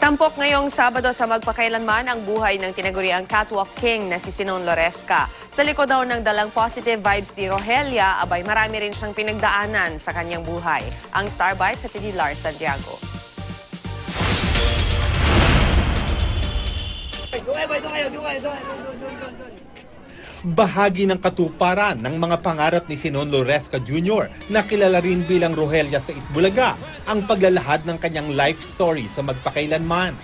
Tampok ngayong Sabado sa magpakailanman ang buhay ng tinaguriang catwalk king na si Sinon Loresca. Sa likod daw ng dalang positive vibes ni Rogelia, abay marami rin siyang pinagdaanan sa kanyang buhay. Ang Starbite sa Pidilar, Santiago. Bahagi ng katuparan ng mga pangarap ni Sinon Loresca Jr. na kilala rin bilang Rogelia sa Itbulaga ang paglalahad ng kanyang life story sa magpakailanman.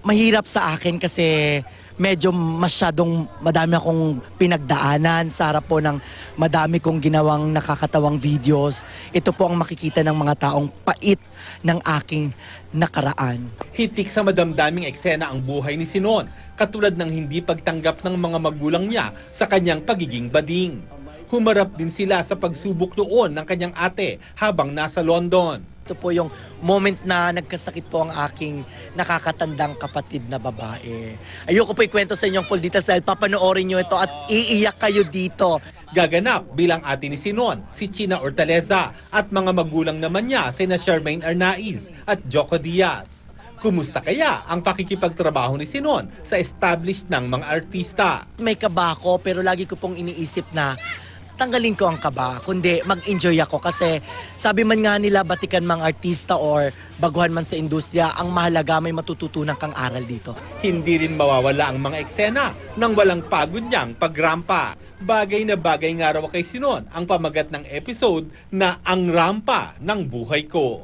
Mahirap sa akin kasi medyo masyadong madami akong pinagdaanan sa harap po ng madami kong ginawang nakakatawang videos. Ito po ang makikita ng mga taong pait ng aking nakaraan. Hitik sa madamdaming eksena ang buhay ni Sinon, katulad ng hindi pagtanggap ng mga magulang niya sa kanyang pagiging bading. Humarap din sila sa pagsubok noon ng kanyang ate habang nasa London. Ito po yung moment na nagkasakit po ang aking nakakatandang kapatid na babae. Ayoko po ikwento sa inyong full details dahil papanoorin nyo ito at iiyak kayo dito. Gaganap bilang ate ni Sinon, si China Hortaleza at mga magulang naman niya sina Charmaine Arnaiz at Joko Diaz. Kumusta kaya ang pakikipagtrabaho ni Sinon sa established ng mga artista? May kaba ako pero lagi ko pong iniisip na tanggalin ko ang kaba, kundi mag-enjoy ako kasi sabi man nga nila batikan mang artista or baguhan man sa industriya, ang mahalaga may matututunan kang aral dito. Hindi rin mawawala ang mga eksena ng walang pagod niyang pagrampa. Bagay na bagay nga raw kay Sinon ang pamagat ng episode na Ang Rampa ng Buhay Ko.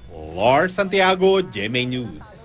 Lars Santiago, GMA News.